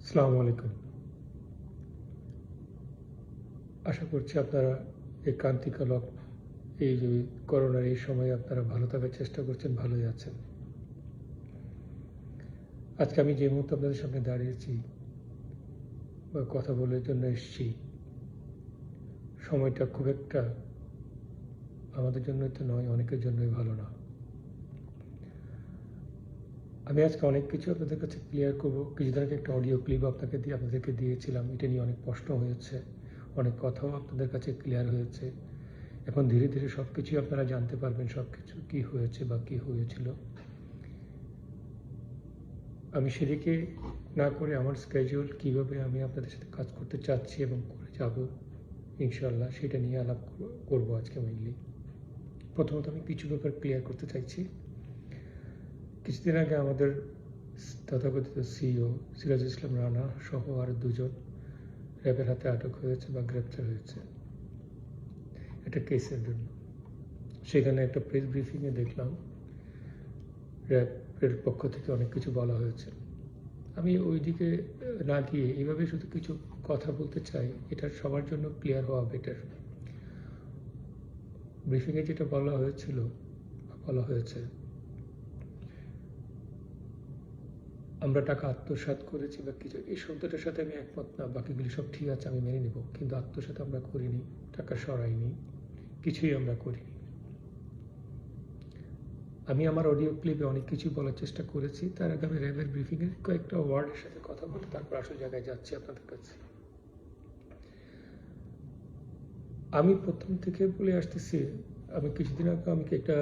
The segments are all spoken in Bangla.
আসসালামু আলাইকুম। আশা করছি আপনারা এই ক্রান্তিকাল এই যে করোনার এই সময়ে আপনারা ভালো থাকার চেষ্টা করছেন, ভালোই আছেন। আজকে আমি যে মুহূর্তে আপনাদের সামনে দাঁড়িয়েছি বা কথা বলার জন্য এসেছি, সময়টা খুব একটা আমাদের জন্যই তো নয়, অনেকের জন্যই ভালো না। আমি আজকে অনেক কিছু আপনাদের কাছে ক্লিয়ার করবো। কিছুদিন আগে একটা অডিও ক্লিপ আপনাদেরকে দিয়েছিলাম। এটা নিয়ে অনেক প্রশ্ন হয়েছে, অনেক কথাও আপনাদের কাছে ক্লিয়ার হয়েছে। এখন ধীরে ধীরে সব কিছুই আপনারা জানতে পারবেন, সব কিছু কী হয়েছে বা কী হয়েছিল। আমি সেদিকে না করে আমার স্কেডিউল কীভাবে আমি আপনাদের সাথে কাজ করতে চাচ্ছি এবং করে যাব ইনশাল্লাহ, সেটা নিয়ে আলাপ করবো আজকে মেইনলি। প্রথমত আমি কিছু ব্যাপার ক্লিয়ার করতে চাইছি। কিছুদিন আগে আমাদের তথাকথিত সিইও সিরাজুল ইসলাম রানা সহ আর দুজন র্যাবের হাতে আটক হয়েছে বা গ্রেপ্তার হয়েছে একটা কেসের জন্য। সেখানে একটা প্রেস ব্রিফিংয়ে দেখলাম র্যাবের পক্ষ থেকে অনেক কিছু বলা হয়েছে। আমি ওই দিকে না গিয়ে এইভাবে শুধু কিছু কথা বলতে চাই, এটা সবার জন্য ক্লিয়ার হওয়া বেটার। ব্রিফিংয়ে যেটা বলা হয়েছে আমরা টাকা আত্মসাৎ করেছি বা কিছু, এই শব্দটার সাথে আমি একমত না। বাকিগুলি সব ঠিক আছে, আমি মেনে নেব, কিন্তু আত্মসাৎ আমরা করিনি, টাকা সরাইনি, কিছুই আমরা করিনি। আমি আমার অডিও ক্লিপে অনেক কিছু বলার চেষ্টা করেছি। তার আগে আমি র্যাবের ব্রিফিংয়ের কয়েকটা ওয়ার্ডের সাথে কথা বলে তারপর আসল জায়গায় যাচ্ছি আপনাদের কাছে। আমি প্রথম থেকে বলে আসতেছি, আমি কিছুদিন আগে একটা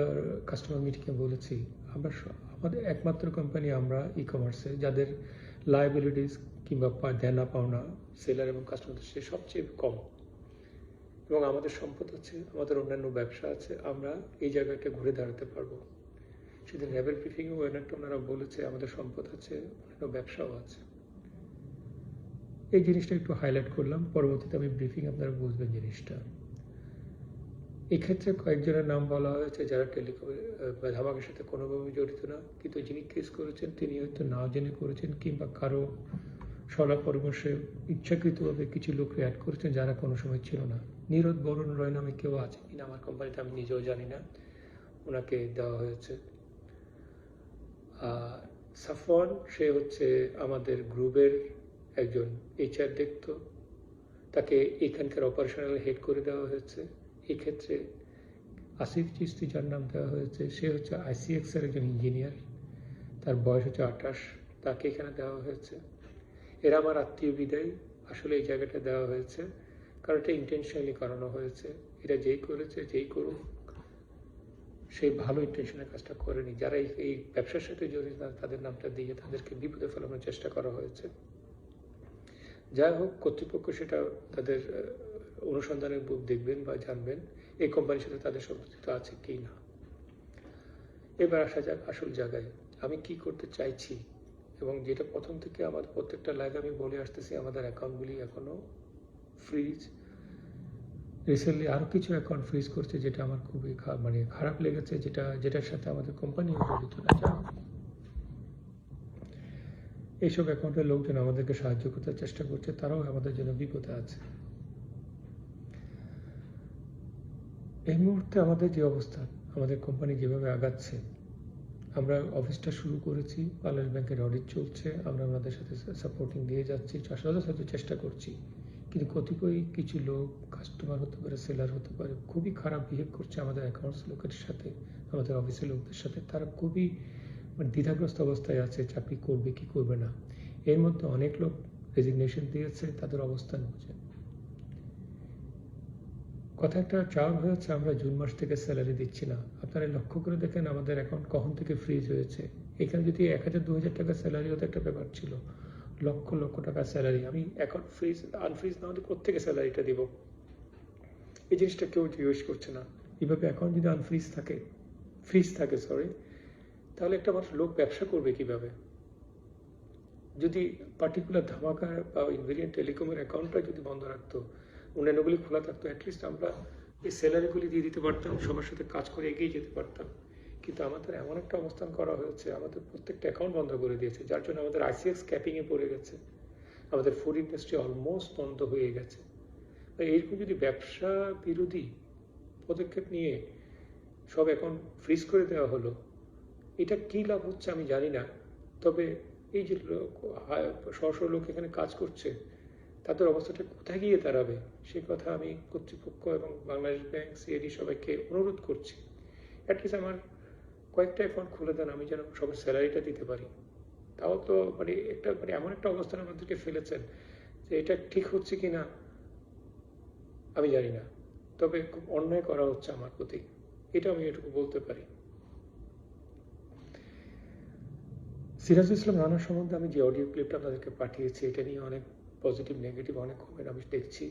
কাস্টমার মিটিংয়ে বলেছি, আমাদের একমাত্র কোম্পানি আমরা ই কমার্সে যাদের লায়াবিলিটিস কিংবা দেনা পাওনা সেলার এবং কাস্টমারদের সে সবচেয়ে কম, এবং আমাদের সম্পদ আছে, আমাদের অন্যান্য ব্যবসা আছে, আমরা এই জায়গাটা ঘুরে দাঁড়াতে পারবো। সেদিন র্যাবের ব্রিফিংয়ে ওনারা বলেছে আমাদের সম্পদ আছে, অন্যান্য ব্যবসাও আছে। এই জিনিসটা একটু হাইলাইট করলাম, পরবর্তীতে আমি ব্রিফিং আপনারা বুঝবেন জিনিসটা। এক্ষেত্রে কয়েকজনের নাম বলা হয়েছে যারা টেলিকমে ধামাকের সাথে কোনোভাবে জড়িত না, কিন্তু যিনি কেস করেছেন তিনি হয়তো না জেনে করেছেন কিংবা কারো সলা পরামর্শে ইচ্ছাকৃতভাবে কিছু লোককে অ্যাড করেছেন যারা কোনো সময় ছিল না। নীরদ বরুণ রয় নামে কেউ আছে কিনা আমার কোম্পানিতে আমি নিজেও জানি না, ওনাকে দেওয়া হয়েছে। সাফওয়ান, সে হচ্ছে আমাদের গ্রুপের একজন HR দেখতো, তাকে এখানকার অপারেশনাল হেড করে দেওয়া হয়েছে। এক্ষেত্রে আসিফ চিস্তি, যার নাম দেওয়া হয়েছে, সে হচ্ছে ICX এর একজন ইঞ্জিনিয়ার, তার বয়স হচ্ছে 28, তাকে এখানে দেওয়া হয়েছে। এরা আমার আত্মীয় বিদায়, আসলে এই জায়গাটা দেওয়া হয়েছে কারণ এটা ইন্টেনশনালি করানো হয়েছে। এটা যেই করেছে, যেই করুক, সেই ভালো ইন্টেনশনের কাজটা করেনি। যারা এই ব্যবসার সাথে জড়িত তাদের নামটা দিয়ে তাদেরকে বিপদে ফেলানোর চেষ্টা করা হয়েছে। যাই হোক, কর্তৃপক্ষ সেটা তাদের অনুসন্ধানের বুক দেখবেন বা জানবেন এই কোম্পানির সাথে তাদের সম্পর্কিত আছে কি না। এবার আসা যাক আসল জায়গায়, আমি কি করতে চাইছি এবং যেটা প্রথম থেকে আমাদের প্রত্যেকটা লাইভে আমি বলে আসতেছি, আমাদের অ্যাকাউন্টগুলি এখনো ফ্রিজ। রিসেন্টলি আরও কিছু অ্যাকাউন্ট ফ্রিজ করছে, যেটা আমার খুবই খারাপ লেগেছে, যেটার সাথে আমাদের কোম্পানিও জড়িত না। এইসব অ্যাকাউন্টের লোকজন আমাদেরকে সাহায্য করতে চেষ্টা করছে, তারাও আমাদের জন্য বিপদে আছে। এই মুহূর্তে আমাদের যে অবস্থা, আমাদের কোম্পানি যেভাবে আগাচ্ছে, আমরা অফিসটা শুরু করেছি, বাংলাদেশ ব্যাংকের অডিট চলছে, আমরা ওনাদের সাথে সাপোর্টিং দিয়ে যাচ্ছি, চাষাবাদের সাথে চেষ্টা করছি, কিন্তু কতিপয় কিছু লোক, কাস্টমার হতে পারে, সেলার হতে পারে, খুবই খারাপ বিহেভ করছে আমাদের অ্যাকাউন্টস লোকের সাথে, আমাদের অফিসের লোকদের সাথে। তারা খুবই দ্বিধাগ্রস্ত অবস্থায় আছে, চাকরি করবে কি করবে না। এর মধ্যে অনেক লোক রেজিগনেশন দিয়েছে, তাদের অবস্থান বুঝে। কথা একটা চাওয়া হয়েছে, আমরা জুন মাস থেকে স্যালারি দিচ্ছি না। আপনারা লক্ষ্য করে দেখেন আমাদের অ্যাকাউন্ট কখন থেকে ফ্রিজ হয়েছে। এখানে যদি 1000-2000 টাকা স্যালারি হতো একটা ব্যাপার ছিল, লক্ষ লক্ষ টাকা স্যালারি। আমি অ্যাকাউন্ট আনফ্রিজ না হলে কোথেকে স্যালারিটা দিব, এই জিনিসটা কেউ জিজ্ঞেস করছে না। এইভাবে অ্যাকাউন্ট যদি ফ্রিজ থাকে তাহলে একটা মানুষ লোক ব্যবসা করবে কিভাবে? যদি পার্টিকুলার ধামাকা বা ইনভেরিয়েন্ট টেলিকমের অ্যাকাউন্টটা যদি বন্ধ রাখতো, অন্যান্যগুলি খোলা থাকতো, অ্যাটলিস্ট আমরা এই স্যালারিগুলি দিয়ে দিতে পারতাম, সবার সাথে কাজ করে এগিয়ে যেতে পারতাম। কিন্তু আমাদের এমন একটা অবস্থান করা হয়েছে, আমাদের প্রত্যেকটা অ্যাকাউন্ট বন্ধ করে দিয়েছে, যার জন্য আমাদের ICX ক্যাপিংয়ে পড়ে গেছে। আমাদের ফুড ইন্ডাস্ট্রি অলমোস্ট বন্ধ হয়ে গেছে। এইরকম যদি ব্যবসা বিরোধী পদক্ষেপ নিয়ে সব এখন ফ্রিজ করে দেওয়া হলো, এটা কী লাভ হচ্ছে আমি জানি না। তবে এই যে শত লোক এখানে কাজ করছে, তাদের অবস্থাটা কোথায় গিয়ে দাঁড়াবে সে কথা আমি কর্তৃপক্ষ এবং বাংলাদেশ ব্যাংক, সিআইডি সবাইকে অনুরোধ করছি, অ্যাটলিস্ট আমার কয়েকটা অ্যাকাউন্ট খুলে দেন, আমি যেন সবার স্যালারিটা দিতে পারি। তাও তো এমন একটা অবস্থান আমাদেরকে ফেলেছেন যে এটা ঠিক হচ্ছে কি না আমি জানি না, তবে খুব অন্যায় করা হচ্ছে আমার প্রতি, এটা আমি এটুকু বলতে পারি। সিরাজুল ইসলাম রানার সম্বন্ধে আমি যে অডিও ক্লিপটা আপনাদেরকে পাঠিয়েছি, এটা নিয়ে অনেক পজিটিভ নেগেটিভ অনেক কমেন্ট আমি দেখছি,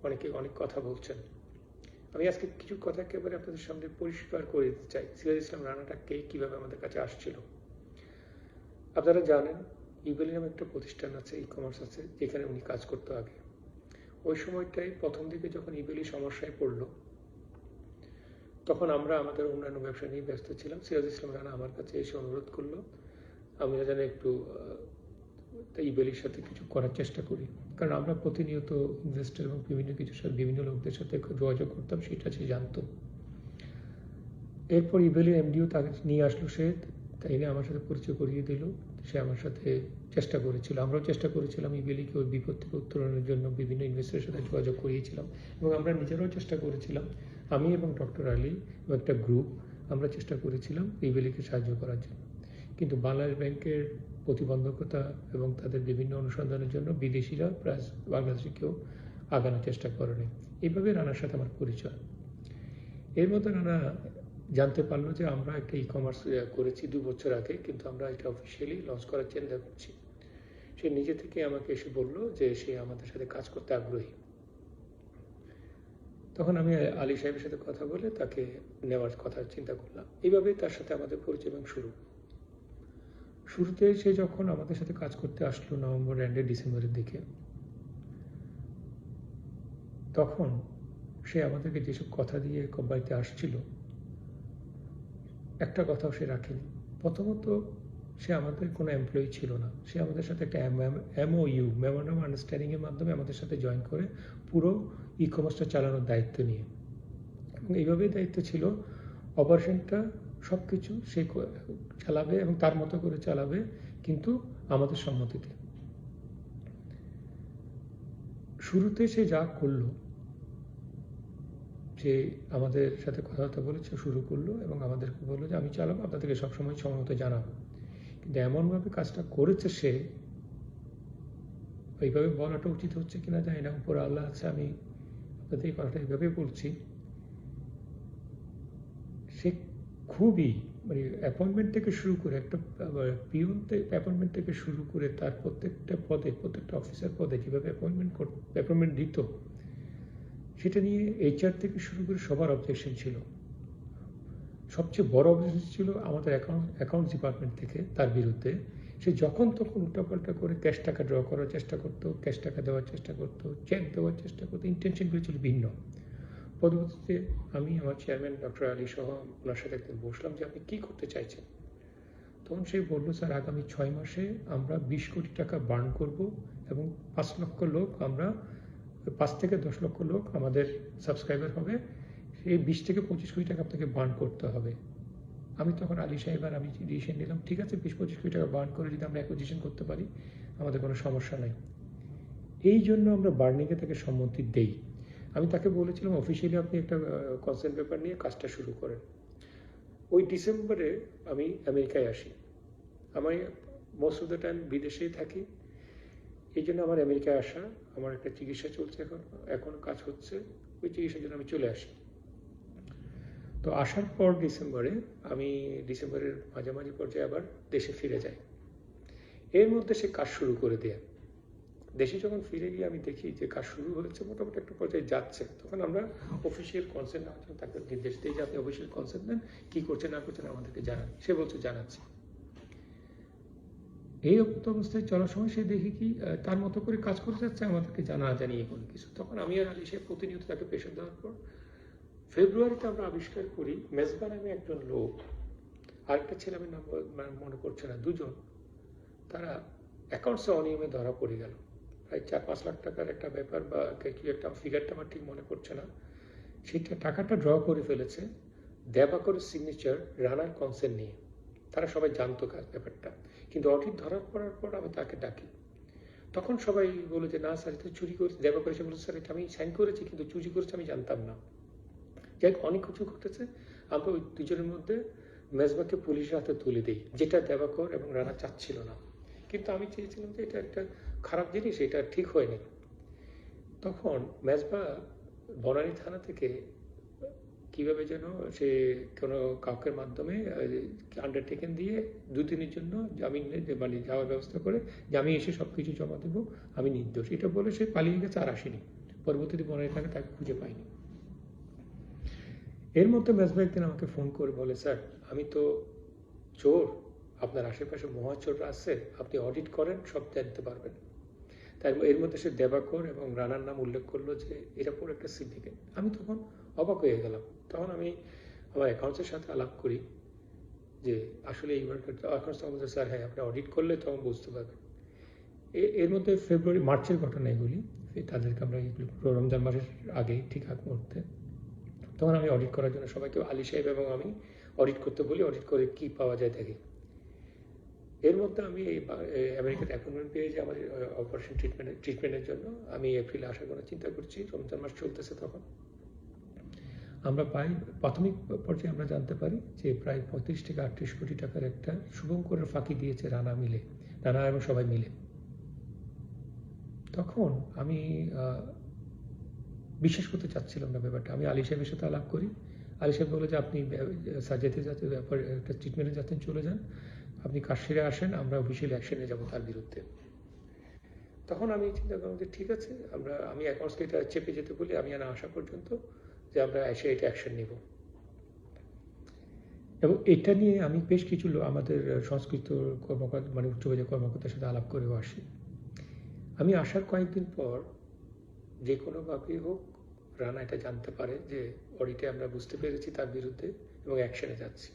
অনেকে অনেক কথা বলছেন। আমি আজকে কিছু কথা একেবারে আপনাদের সামনে পরিষ্কার করে দিতে চাই। সিরাজুল ইসলাম রানাটা কে, কিভাবে আমাদের কাছে আসছিল। আপনারা জানেন ইবেলি নামে একটা প্রতিষ্ঠান আছে, ই কমার্স আছে, যেখানে উনি কাজ করতো আগে। ওই সময়টায় প্রথম দিকে যখন ইবেলি সমস্যায় পড়লো, তখন আমরা আমাদের অন্যান্য ব্যবসা নিয়ে ব্যস্ত ছিলাম। সিরাজুল ইসলাম রানা আমার কাছে এসে অনুরোধ করলো আমরা যেন একটু ইবেলির সাথে কিছু করার চেষ্টা করি, কারণ আমরা প্রতিনিয়ত ইনভেস্টর এবং বিভিন্ন কিছুর সাথে বিভিন্ন লোকদের সাথে যোগাযোগ করতাম, সেটা সে জানতো। এরপর ইবেলির এমডিও তাকে নিয়ে আসলো, সে তাই নিয়ে আমার সাথে পরিচয় করিয়ে দিল। সে আমার সাথে চেষ্টা করেছিল, আমরাও চেষ্টা করেছিলাম ইবেলিকে ওই বিপদ থেকে উত্তরণের জন্য বিভিন্ন ইনভেস্টরের সাথে যোগাযোগ করিয়েছিলাম, এবং আমরা নিজেরাও চেষ্টা করেছিলাম, আমি এবং ডক্টর আলী এবং একটা গ্রুপ, আমরা চেষ্টা করেছিলাম ইবেলিকে সাহায্য করার জন্য। কিন্তু বাংলাদেশ ব্যাংকের প্রতিবন্ধকতা এবং তাদের বিভিন্ন অনুসন্ধানের জন্য বিদেশিরা প্রায় বাংলাদেশে কেউ আগানোর চেষ্টা করেনি। এইভাবে রানার সাথে আমার পরিচয়। এর মধ্যে রানা জানতে পারলো যে আমরা একটা ই কমার্স করেছি 2 বছর আগে, কিন্তু আমরা এটা অফিসিয়ালি লঞ্চ করার চিন্তা করছি। সে নিজে থেকে আমাকে এসে বলল যে সে আমাদের সাথে কাজ করতে আগ্রহী। তখন আমি আলী সাহেবের সাথে কথা বলে তাকে নেওয়ার কথা চিন্তা করলাম। এইভাবেই তার সাথে আমাদের পরিচয় এবং শুরুতে সে যখন আমাদের সাথে কাজ করতে আসলো নভেম্বর এন্ডে ডিসেম্বরের দিকে, তখন সে আমাদেরকে যেসব কথা দিয়ে কোম্পানিতে আসছিল, একটা কথাও সে রাখেনি। প্রথমত সে আমাদের কোনো এমপ্লয়ি ছিল না, সে আমাদের সাথে একটা MOU মেমোরান্ডাম অফ আন্ডারস্ট্যান্ডিংয়ের মাধ্যমে আমাদের সাথে জয়েন করে পুরো ই কমার্সটা চালানোর দায়িত্ব নিয়ে, এবং এইভাবেই দায়িত্ব ছিল অপারেশনটা সব কিছু সে চালাবে এবং তার মতো করে চালাবে, কিন্তু আমাদের সম্মতিতে। শুরুতে সে যা করলো, যে আমাদের সাথে কথাবার্তা বলেছে, শুরু করলো এবং আমাদেরকে বললো যে আমি চালাবো, আপনাদেরকে সবসময় সময় মতো জানাবো। কিন্তু এমনভাবে কাজটা করেছে সে, এইভাবে বলাটা উচিত হচ্ছে কিনা জানি না, উপর আল্লাহ আছে, আমি আপনাদের এই কথাটা এইভাবে বলছি। সে খুবই অ্যাপয়েন্টমেন্ট থেকে শুরু করে একটা পিওন অ্যাপয়েন্টমেন্ট থেকে শুরু করে তার প্রত্যেকটা পদে, প্রত্যেকটা অফিসার পদে যেভাবে অ্যাপয়েন্টমেন্ট দিত, সেটা নিয়ে HR থেকে শুরু করে সবার অবজেকশন ছিল। সবচেয়ে বড় অবজেকশন ছিল আমাদের অ্যাকাউন্টস ডিপার্টমেন্ট থেকে তার বিরুদ্ধে। সে যখন তখন উল্টাপাল্টা করে ক্যাশ টাকা ড্র করার চেষ্টা করতো, ক্যাশ টাকা দেওয়ার চেষ্টা করতো, চেক দেওয়ার চেষ্টা করতো, ইন্টেনশনগুলো ছিল ভিন্ন। পরবর্তীতে আমি আমার চেয়ারম্যান ডক্টর আলী সহ ওনার সাথে একদিন বসলাম যে আপনি কী করতে চাইছেন। তখন সে বলল, স্যার আগামী 6 মাসে আমরা 20 কোটি টাকা বার্ন করব এবং 5 লক্ষ লোক, আমরা 5 থেকে 10 লক্ষ লোক আমাদের সাবস্ক্রাইবার হবে, সেই 20 থেকে 25 কোটি টাকা আপনাকে বার্ন করতে হবে। আমি তখন আলী সাহেব আর আমি ডিসিশন নিলাম, ঠিক আছে 20-25 কোটি টাকা বার্ন করে যদি আমরা অ্যাকুইজিশন করতে পারি আমাদের কোনো সমস্যা নাই। এই জন্য আমরা বার্নিংয়ে তাকে সম্মতি দেই। আমি তাকে বলেছিলাম অফিসিয়ালি আপনি একটা কনসেন্ট পেপার নিয়ে কাজটা শুরু করেন। ওই ডিসেম্বরে আমি আমেরিকায় আসি। আমি মোস্ট অফ দ্য টাইম বিদেশেই থাকি, এই জন্য আমার আমেরিকায় আসা, আমার একটা চিকিৎসা চলছে, এখন কাজ হচ্ছে, ওই চিকিৎসার জন্য আমি চলে আসি। তো আসার পর আমি ডিসেম্বরের মাঝামাঝি পর্যায়ে আবার দেশে ফিরে যাই। এর মধ্যে সে কাজ শুরু করে দেয়। দেশে যখন ফিরে গিয়ে আমি দেখি যে কাজ শুরু হয়েছে, মোটামুটি একটা পর্যায়ে যাচ্ছে, তখন আমরা অফিসিয়াল কনসেন্ট নেওয়ার জন্য তাকে নির্দেশ দিই যে আপনি অফিসিয়াল কনসেন্ট নেন, কী করছেন না করছেন আমাদেরকে জানান। সে বলছে জানাচ্ছি। এই অবস্থায় চলার সময় সে দেখি কি তার মতো করে কাজ করে যাচ্ছে, আমাদেরকে জানিয়ে কোনো কিছু। তখন আমি আর আলী সাহেব প্রতিনিয়ত তাকে প্রেশার দেওয়ার পর ফেব্রুয়ারিতে আমরা আবিষ্কার করি মেজবা নামে একজন লোক, আরেকটা ছেলে আমি নাম মনে পড়ছে না, দুজন, তারা অ্যাকাউন্টসে অনিয়মে ধরা পড়ে গেল। প্রায় 4-5 লাখ টাকার একটা ব্যাপার, বা কি একটা ফিগারটা আমার ঠিক মনে পড়ছে না, সেটা টাকাটা ড্র করে ফেলেছে দেবাকরের সিগনেচার রানার কনসেন্ট নিয়ে। তারা সবাই জানতো ব্যাপারটা, কিন্তু অডিট ধরার পড়ার পর আমি তাকে ডাকি, তখন সবাই বলে যে না স্যার এটা চুরি করেছে। দেবাকর এসে বলেছে স্যার এটা আমি সাইন করেছি, কিন্তু চুরি করেছে আমি জানতাম না। যাই অনেক কিছু ঘটেছে। আমরা ওই দুজনের মধ্যে মেজবাকে পুলিশের হাতে তুলে দিই, যেটা দেবাকর এবং রানা চাচ্ছিল না, কিন্তু আমি চেয়েছিলাম যে এটা একটা খারাপ জিনিস, এটা ঠিক হয়নি। তখন মেজবা বনানী থানা থেকে কিভাবে যেন সে কোনো কাউকের মাধ্যমে আন্ডারটেকেন দিয়ে 2 দিনের জন্য জামিন মানে যাওয়ার ব্যবস্থা করে যে আমি এসে সব কিছু জমা দেবো, আমি নির্দোষ, এটা বলে সে পালিয়ে গেছে, আর আসেনি। পরবর্তীতে বনানী থানা তাকে খুঁজে পাইনি। এর মধ্যে মেজবা একদিন আমাকে ফোন করে বলে স্যার আমি তো চোর, আপনার আশেপাশে মহাচোররা আছে, আপনি অডিট করেন সব জানতে পারবেন। তাই এর মধ্যে সে দেবাকর এবং রানার নাম উল্লেখ করলো যে এটা পুরো একটা সিন্ডিকেট। আমি তখন অবাক হয়ে গেলাম। তখন আমি আমার অ্যাকাউন্টসের সাথে আলাপ করি যে আসলে এইবার অ্যাকাউন্টস তখন বলছে স্যার হ্যাঁ আপনি অডিট করলে তখন বুঝতে পারবেন। এর মধ্যে মার্চের ঘটনা এগুলি, তাদেরকে আমরা রমজান মাসের আগে ঠিক আগ মুহূর্তে, তখন আমি অডিট করার জন্য সবাইকে আলী সাহেব এবং আমি অডিট করতে বলি, অডিট করে কি পাওয়া যায় দেখি। এর মধ্যে আমি আমেরিকাতে অ্যাপয়েন্টমেন্ট পেয়েছি আমার অপারেশন ট্রিটমেন্টের জন্য। আমি এপ্রিলে আসার কথা চিন্তা করছি, রমজান মাস চলতেছে তখন। আমরা পাই প্রাথমিক পর্যায়ে আমরা জানতে পারি যে প্রায় 35 থেকে 38 কোটি টাকার একটা শুভঙ্করের ফাঁকি দিয়েছে রানা এবং সবাই মিলে। তখন আমি বিশ্বাস করতে চাচ্ছিলাম না ব্যাপারটা। আমি আলী সাহেবের সাথে আলাপ করি। আলী সাহেব বলে যে আপনি স্যার যেতে ব্যাপার একটা ট্রিটমেন্টে যাচ্ছেন, চলে যান, আপনি কাজ সেরে আসেন, আমরা অফিসিয়াল অ্যাকশনে যাব তার বিরুদ্ধে। তখন আমি চিন্তা করলাম যে ঠিক আছে, আমি অ্যাকাউন্টসকে এটা চেপে যেতে বলি, আমি না আসা পর্যন্ত, যে আমরা এসে এটা অ্যাকশন নেব। এবং এটা নিয়ে আমি বেশ কিছু আমাদের সংস্কৃত কর্মকর্তা মানে উচ্চ পর্যায়ের কর্মকর্তার সাথে আলাপ করেও আসি। আমি আসার কয়েকদিন পর যে কোনোভাবেই হোক রানা এটা জানতে পারে যে অডিটে আমরা বুঝতে পেরেছি তার বিরুদ্ধে এবং অ্যাকশনে যাচ্ছি।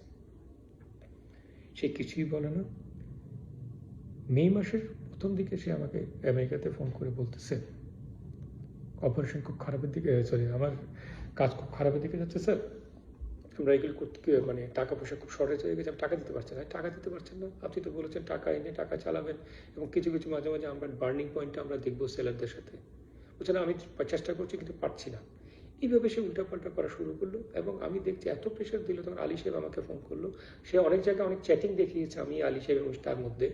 সে কিছুই বলে না। মে মাসের প্রথম দিকে সে আমাকে আমেরিকাতে ফোন করে বলতেছে অপারেশন খুব খারাপের দিকে, আমার কাজ খুব খারাপের দিকে যাচ্ছে স্যার, আমরা এগুলো করতে মানে টাকা পয়সা খুব শর্টেজ হয়ে গেছে, টাকা দিতে পারছেন না। টাকা দিতে পারছেন না, আপনি তো বলেছেন টাকা এনে টাকা চালাবেন, এবং কিছু কিছু মাঝে মাঝে আমরা বার্নিং পয়েন্টটা আমরা দেখবো সেলারদের সাথে। বলছে না আমি চেষ্টা করছি কিন্তু পারছি না। এইভাবে সে উল্টাপাল্টা করা শুরু করলো, এবং আমি দেখছি এত প্রেশার দিল। তখন আলী সাহেব আমাকে ফোন করলো। সে অনেক জায়গায় অনেক চ্যাটিং দেখিয়েছে আমি আলী সাহেব এবং তার মধ্যে,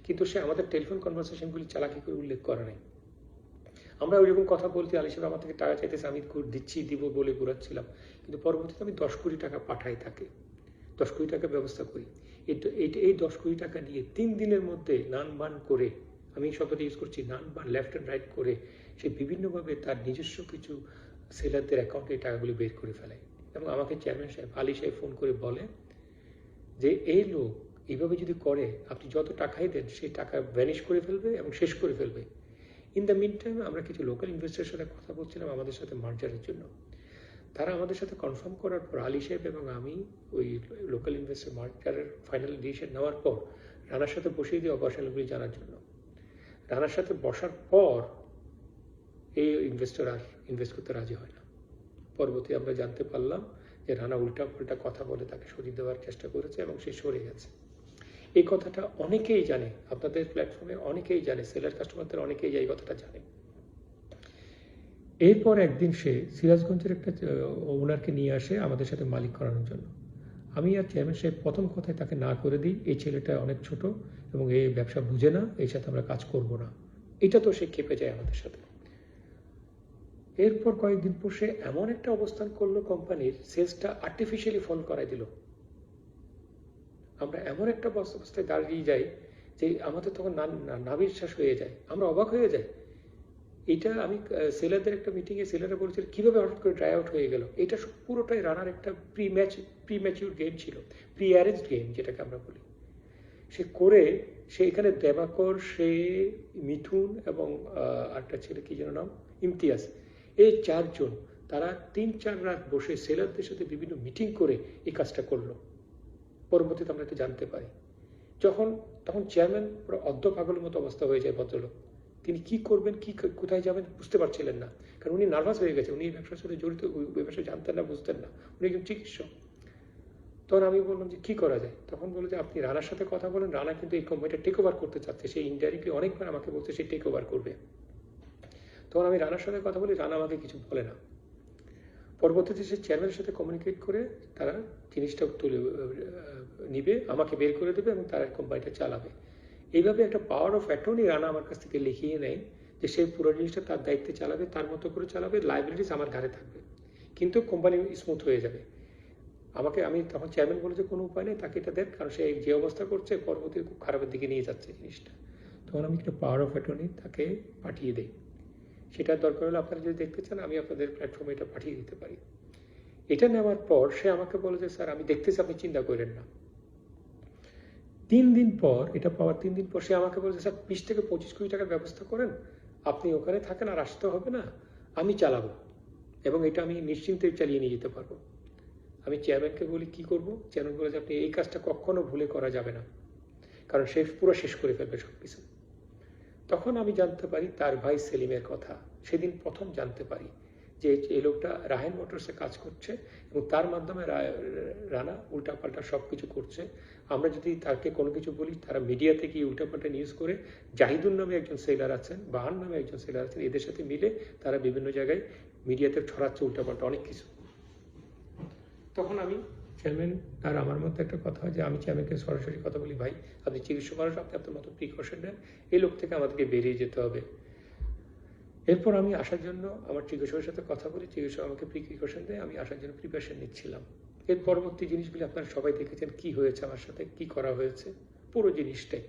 কিন্তু সে আমাদের টেলিফোন কনভারসেশনগুলি চালাকি করে উল্লেখ করে নাই। আমরা ওই রকম কথা বলতে আলী সাহেব আমার থেকে টাকা চাইতেছে, আমি দিচ্ছি দিব বলে ঘুরাচ্ছিলাম, কিন্তু পরবর্তীতে আমি 10 কোটি টাকা পাঠাই তাকে, 10 কোটি টাকা ব্যবস্থা করি। এই 10 কোটি টাকা নিয়ে 3 দিনের মধ্যে নান বান করে, আমি শব্দটা ইউজ করছি, নান বান লেফট অ্যান্ড রাইট করে সে বিভিন্নভাবে তার নিজস্ব কিছু সেলারদের অ্যাকাউন্টে এই টাকাগুলি বের করে ফেলে। এবং আমাকে চেয়ারম্যান সাহেব আলী সাহেব ফোন করে বলে যে এই লোক এইভাবে যদি করে আপনি যত টাকাই দেন সেই টাকা ভ্যানিশ করে ফেলবে এবং শেষ করে ফেলবে। ইন দ্য মিন টাইম আমরা কিছু লোকাল ইনভেস্টারের সাথে কথা বলছিলাম আমাদের সাথে মার্জারের জন্য। তারা আমাদের সাথে কনফার্ম করার পর আলী সাহেব এবং আমি ওই লোকাল ইনভেস্টার মার্জারের ফাইনাল ডিসিশন নেওয়ার পর রানার সাথে বসিয়ে দিই অপারেশনগুলি জানার জন্য। রানার সাথে বসার পর এই ইনভেস্টর আর ইনভেস্ট করতে রাজি হয় না। পরবর্তী আমরা জানতে পারলাম যে রানা উল্টা পাল্টা কথা বলে তাকে সরিয়ে দেওয়ার চেষ্টা করেছে এবং সে সরে গেছে। এই কথাটা অনেকেই জানে, আপনাদের প্ল্যাটফর্মে অনেকেই জানে, সেলার কাস্টমারদের অনেকেই এই কথাটা জানে। এরপর একদিন সে সিরাজগঞ্জের একটা ওনারকে নিয়ে আসে আমাদের সাথে মালিক করানোর জন্য। আমি আর চেয়ারম্যান সাহেব প্রথম কথায় তাকে না করে দিই, এই ছেলেটা অনেক ছোট এবং এই ব্যবসা বুঝে না, এর সাথে আমরা কাজ করব না। এটা তো সে খেপে যায় আমাদের সাথে। এরপর কয়েকদিন পর সে এমন একটা অবস্থান করলো, কোম্পানির সেলসটা আর্টিফিশিয়ালি ফল করাই দিল। আমরা এমন একটা অবস্থায় দাঁড়িয়ে যাই যে আমাদের তখন নাবিশ্বাস হয়ে যায়, আমরা অবাক হয়ে যাই। এটা আমি সেলারদের একটা মিটিংয়ে সেলাররা বলছিল কিভাবে হঠাৎ করে ড্রাই আউট হয়ে গেল। এটা পুরোটাই রানার একটা প্রি ম্যাচিউর গেম ছিল, প্রি অ্যারেঞ্জ গেম যেটাকে আমরা বলি। সে এখানে দেবাকর, সে মিথুন এবং আরেকটা ছেলে কি যেন নাম ইমতিয়াজ, এই 4 জন তারা 3-4 রাত বসে সেলারদের সাথে বিভিন্ন মিটিং করে এই কাজটা করলো। পরবর্তীতে আমরা এটা জানতে পারি। তখন চেয়ারম্যান পুরো অর্ধ পাগলের মতো অবস্থা হয়ে যায় ভদ্রলোক। তিনি কি করবেন, কোথায় যাবেন বুঝতে পারছিলেন না, কারণ উনি নার্ভাস হয়ে গেছে। উনি এই ব্যবসার সাথে জড়িত, ওই ব্যবসা জানতেন না, বুঝতেন না, উনি একজন চিকিৎসক। তখন আমি বললাম যে কি করা যায়। তখন বললো যে আপনি রানার সাথে কথা বলেন, রানা কিন্তু এই কোম্পানিটা টেক ওভার করতে চাচ্ছে, সে ইনডাইরেক্টলি অনেকবার আমাকে বলছে সে টেক ওভার করবে। তখন আমি রানার সাথে কথা বলি, রানা আমাকে কিছু বলে না। পরবর্তীতে সে চেয়ারম্যানের সাথে কমিউনিকেট করে তারা জিনিসটা তুলে নিবে, আমাকে বের করে দেবে এবং তারা কোম্পানিটা চালাবে। এইভাবে একটা পাওয়ার অফ অ্যাটর্নি রানা আমার কাছ থেকে লিখিয়ে নেয় যে সে পুরো জিনিসটা তার দায়িত্বে চালাবে, তার মতো করে চালাবে, লাইবিলিটিস আমার ঘাড়ে থাকবে, কিন্তু কোম্পানি স্মুথ হয়ে যাবে। আমি তখন চেয়ারম্যান বলে যে কোনো উপায় নেই, তাকে এটা দেন, কারণ সে যে অবস্থা করছে পরবর্তী খুব খারাপের দিকে নিয়ে যাচ্ছে জিনিসটা। তখন আমি একটা পাওয়ার অফ অ্যাটর্নি তাকে পাঠিয়ে দিই। সেটার দরকার হলে আপনারা যদি দেখতে চান আমি আপনাদের প্ল্যাটফর্মে এটা পাঠিয়ে দিতে পারি। এটা নেওয়ার পর সে আমাকে বলে যে স্যার আমি দেখতেছি, আপনি চিন্তা করেন না। 3 দিন পর, এটা পাওয়ার 3 দিন পর সে আমাকে বলে স্যার 20 থেকে 25 কোটি টাকার ব্যবস্থা করেন, আপনি ওখানে থাকেন, আর আসতে হবে না, আমি চালাবো এবং এটা আমি নিশ্চিন্তে চালিয়ে নিয়ে যেতে পারবো। আমি চেয়ারম্যানকে বলি কি করব। চেয়ারম্যান বলে যে আপনি এই কাজটা কখনো ভুলে করা যাবে না, কারণ সে পুরো শেষ করে ফেলবে সবকিছু। তখন আমি জানতে পারি তার ভাই সেলিমের কথা। সেদিন প্রথম জানতে পারি যে এই লোকটা রাহেন মোটরসে কাজ করছে এবং তার মাধ্যমে রানা উল্টাপাল্টা সব কিছু করছে। আমরা যদি তাকে কোনো কিছু বলি, তারা মিডিয়াতে গিয়ে উল্টাপাল্টা নিউজ করে, জাহিদুল নামে একজন সেলার আছেন, বাহান নামে একজন সেলার আছেন, এদের সাথে মিলে তারা বিভিন্ন জায়গায় মিডিয়াতে ছড়াচ্ছে উল্টাপাল্টা অনেক কিছু। তখন আমি চেয়ারম্যান আর আমার মধ্যে একটা কথা হয় যে আমি চেয়ারম্যানকে সরাসরি কথা বলি, ভাই আপনি চিকিৎসক মানুষ, আপনি আপনার মতো প্রিকশন নেন, এই লোক থেকে আমাদেরকে বেরিয়ে যেতে হবে। এরপর আমি আসার জন্য আমার চিকিৎসকের সাথে কথা বলি, চিকিৎসক আমাকে প্রিকশন দেয়, আমি আসার জন্য প্রিপারেশন নিচ্ছিলাম। এর পরবর্তী জিনিসগুলি আপনারা সবাই দেখেছেন কি হয়েছে আমার সাথে, কি করা হয়েছে, পুরো জিনিসটাই।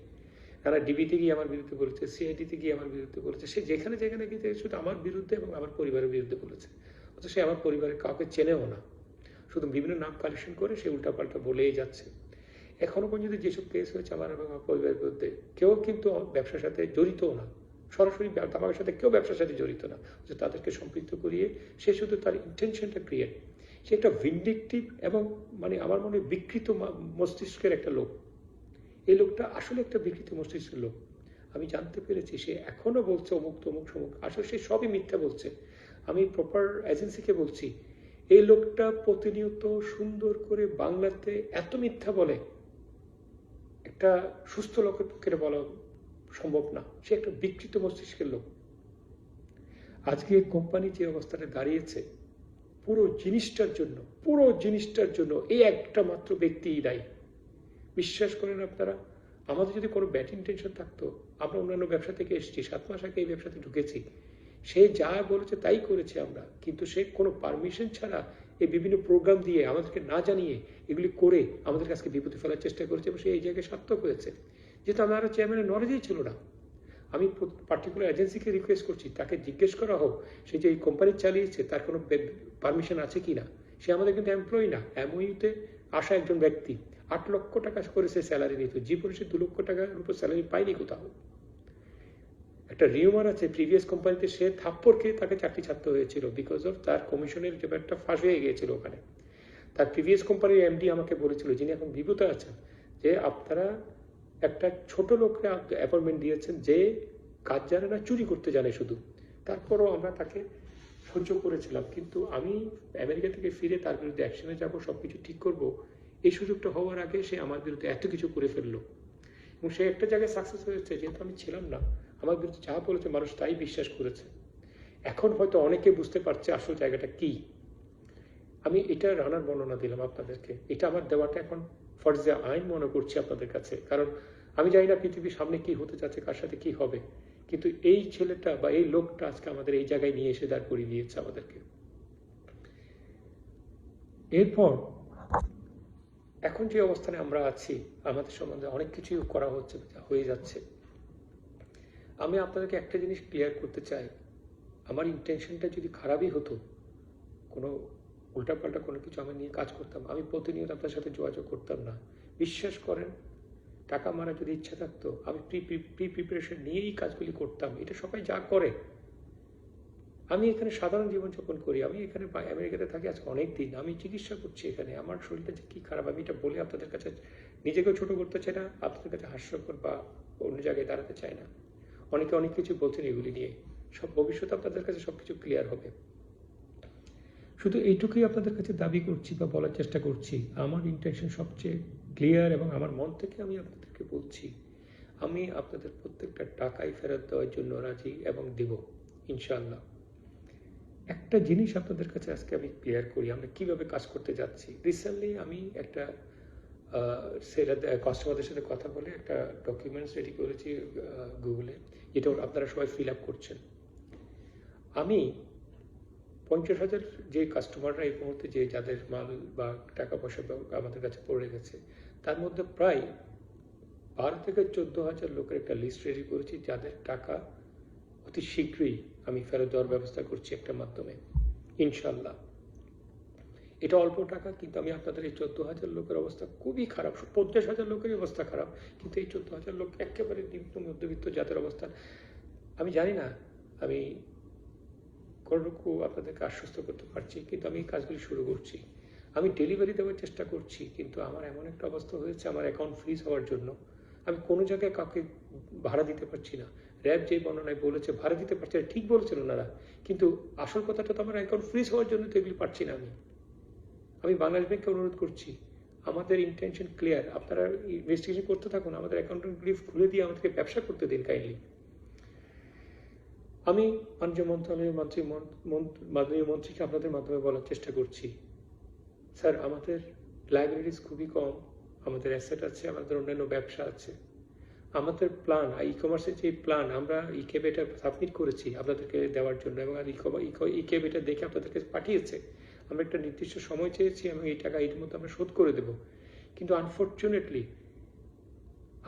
তারা ডিবিতে গিয়ে আমার বিরুদ্ধে বলেছে, সিআইডিতে গিয়ে আমার বিরুদ্ধে বলেছে, সে যেখানে যেখানে গিয়ে শুধু আমার বিরুদ্ধে এবং আমার পরিবারের বিরুদ্ধে বলেছে, অথচ সে আমার পরিবারের কাউকে চেনেও না, শুধু বিভিন্ন নাম কালেকশন করে সে উল্টাপাল্টা বলেই যাচ্ছে। এখনো পর্যন্ত যেসব কেস হয়েছে আমার এবং আমার পরিবারের বিরুদ্ধে, কেউ কিন্তু ব্যবসার সাথে জড়িতও না, সরাসরি তামাকের সাথে কেউ ব্যবসার সাথে জড়িত না, যে তাদেরকে সম্পৃক্ত করিয়ে সে শুধু তার ইন্টেনশনটা ক্রিয়েট। সে একটা ভিন্ডিকটিভ এবং আমার মনে বিকৃত মস্তিষ্কের একটা লোক। এই লোকটা আসলে একটা বিকৃত মস্তিষ্কের লোক। আমি জানতে পেরেছি সে এখনো বলছে অমুক তমুক সমুক, আসলে সে সবই মিথ্যা বলছে। আমি প্রপার এজেন্সিকে বলছি এই লোকটা প্রতিনিয়ত সুন্দর করে বাংলাতে এত মিথ্যা বলে, একটা সুস্থ লোকের পক্ষে বলা সম্ভব না। সে একটা বিকৃত মস্তিষ্কের লোক। আজকে কোম্পানি যে অবস্থাটা দাঁড়িয়েছে পুরো জিনিসটার জন্য এই একটা মাত্র ব্যক্তিই দায়ী। বিশ্বাস করেন আপনারা, আমাদের যদি কোনো ব্যাড ইন্টেনশন থাকতো, আমরা অন্যান্য ব্যবসা থেকে এসেছি, 7 মাস আগে এই ব্যবসাতে ঢুকেছি, সে যা বলেছে তাই করেছে আমরা, কিন্তু সে কোনো পারমিশন ছাড়া এই বিভিন্ন প্রোগ্রাম দিয়ে আমাদেরকে না জানিয়ে এগুলি করে আমাদের কাছে বিপদে ফেলার চেষ্টা করেছে এবং সে এই জায়গায় সার্থক হয়েছে। যেহেতু আমার চেয়ারম্যানের নলেজেই ছিল না, আমি পার্টিকুলার এজেন্সিকে রিকোয়েস্ট করছি তাকে জিজ্ঞেস করা হোক সে যে এই কোম্পানি চালিয়েছে তার কোনো পারমিশন আছে কি না। সে আমাদের কিন্তু এমপ্লয়ি না, এমওইউতে আসা একজন ব্যক্তি। 8 লক্ষ টাকা করে সে স্যালারি নিত, জীবনে সে 2 লক্ষ টাকার উপর স্যালারি পায়নি কোথাও। একটা রিউমার আছে প্রিভিয়াস কোম্পানিতে সে থাপ্পড় খেয়ে তাকে চাকরি ছাড়তে হয়েছিল বিকজ অফ তার কমিশনের ব্যাপারটা ফাঁস হয়ে গিয়েছিল ওখানে। তার প্রিভিয়াস কোম্পানির এমডি আমাকে বলেছিল, যিনি এখন বিভূত আছেন, যে আপনারা একটা ছোট লোককে অ্যাপয়েন্টমেন্ট দিয়েছেন যে কাজ জানে না, চুরি করতে জানে শুধু। তারপরও আমরা তাকে সহ্য করেছিলাম, কিন্তু আমি আমেরিকা থেকে ফিরে তার বিরুদ্ধে অ্যাকশনে যাবো, সবকিছু ঠিক করব, এই সুযোগটা হওয়ার আগে সে আমার বিরুদ্ধে এত কিছু করে ফেললো এবং সে একটা জায়গায় সাকসেস হয়েছে। যেহেতু আমি ছিলাম না, আমার বিরুদ্ধে যা বলেছে মানুষ তাই বিশ্বাস করেছে। এখন হয়তো অনেকে বুঝতে পারছে আসল জায়গাটা কি। আমি এটা রানার বর্ণনা দিলাম আপনাদেরকে, এটা আমার দেওয়াটা এখন ফরজে আইন মনে করছি আপনাদের কাছে, কারণ আমি জানি না পৃথিবীর সামনে কি হতে যাচ্ছে, কার সাথে কি হবে, কিন্তু এই ছেলেটা বা এই লোকটা আজকে আমাদের এই জায়গায় নিয়ে এসে দাঁড় করিয়ে দিয়েছে আমাদেরকে। এরপর এখন যে অবস্থানে আমরা আছি, আমাদের সম্বন্ধে অনেক কিছুই করা হচ্ছে, হয়ে যাচ্ছে। আমি আপনাদেরকে একটা জিনিস ক্লিয়ার করতে চাই, আমার ইন্টেনশনটা যদি খারাপই হতো, কোনো উল্টাপাল্টা কোনো কিছু আমি নিয়ে কাজ করতাম, আমি প্রতিনিয়ত আপনার সাথে যোগাযোগ করতাম না। বিশ্বাস করেন, টাকা মারা যদি ইচ্ছা থাকতো আমি প্রি প্রিপারেশন নিয়েই কাজগুলি করতাম। এটা সবাই যা করে। আমি এখানে সাধারণ জীবনযাপন করি, আমি এখানে আমেরিকাতে থাকি আজকে অনেক দিন, আমি চিকিৎসা করছি এখানে। আমার শরীরটা যে কী খারাপ আমি এটা বলে আপনাদের কাছে নিজেকেও ছোট করতে চাই না, আপনাদের কাছে হাস্যকর বা অন্য জায়গায় দাঁড়াতে চাই না। অনেকে অনেক কিছু বলছেন এগুলি নিয়ে। সব ভবিষ্যতে আপনাদের কাছে সবকিছু ক্লিয়ার হবে। শুধু এইটুকুই আপনাদের কাছে দাবি করছি বা বলার চেষ্টা করছি, আমার ইন্টেনশন সবচেয়ে ক্লিয়ার এবং আমার মন থেকে আমি আপনাদেরকে বলছি, আমি আপনাদের প্রত্যেকটা টাকাই ফেরত দেওয়ার জন্য রাজি এবং দেব ইনশাআল্লাহ। একটা জিনিস আপনাদের কাছে আজকে আমি ক্লিয়ার করি, আমরা কিভাবে কাজ করতে যাচ্ছি। রিসেন্টলি আমি একটা কাস্টমারদের সাথে কথা বলে একটা ডকুমেন্টস রেডি করেছি গুগলে, যেটা আপনারা সবাই ফিল আপ করছেন। আমি 50,000 যে কাস্টমাররা এই মুহূর্তে যে যাদের মাল বা টাকা পয়সা আমাদের কাছে পড়ে গেছে, তার মধ্যে প্রায় 12 থেকে 14,000 লোকের একটা লিস্ট রেডি করেছি, যাদের টাকা অতি শীঘ্রই আমি ফেরত দেওয়ার ব্যবস্থা করছি একটা মাধ্যমে ইনশাল্লাহ। এটা অল্প টাকা, কিন্তু আমি আপনাদের এই 14,000 লোকের অবস্থা খুবই খারাপ, 50,000 লোকের অবস্থা খারাপ, কিন্তু এই 14,000 লোক একেবারে নিম্ন মধ্যবিত্ত যাদের অবস্থা, আমি জানি না আমি কতটুকু আপনাদেরকে আশ্বস্ত করতে পারছি, কিন্তু আমি এই কাজগুলি শুরু করছি। আমি ডেলিভারি দেওয়ার চেষ্টা করছি, কিন্তু আমার এমন একটা অবস্থা হয়েছে আমার অ্যাকাউন্ট ফ্রিজ হওয়ার জন্য আমি কোনো জায়গায় কাউকে ভাড়া দিতে পারছি না। র্যাব যে বর্ণনায় বলেছে ভাড়া দিতে পারছে না, ঠিক বলেছিল ওনারা, কিন্তু আসল কথাটা তো আমার অ্যাকাউন্ট ফ্রিজ হওয়ার জন্য তো এগুলি পারছি না। আমি বাংলাদেশ ব্যাংককে অনুরোধ করছি, আমাদের ইন্টেনশন ক্লিয়ার, আপনারা ইনভেস্টিগেশন করতে থাকুন, আমাদের অ্যাকাউন্টগুলি খুলে দিয়ে আমাদেরকে ব্যবসা করতে দিন কাইন্ডলি। আমি বাণিজ্য মন্ত্রণালয়ের মাননীয় মন্ত্রীকে আপনাদের মাধ্যমে বলার চেষ্টা করছি, স্যার আমাদের লাইব্রেরিজ খুবই কম, আমাদের অ্যাসেট আছে, আমাদের অন্যান্য ব্যবসা আছে, আমাদের প্ল্যান ই কমার্সের যে প্ল্যান আমরা ইকেব এটা সাবমিট করেছি আপনাদেরকে দেওয়ার জন্য, এবং ইকেব এটা দেখে আপনাদেরকে পাঠিয়েছে। আমরা একটা নির্দিষ্ট সময় চেয়েছি এবং এই টাকা এর মধ্যে আমরা শোধ করে দেব, কিন্তু আনফর্চুনেটলি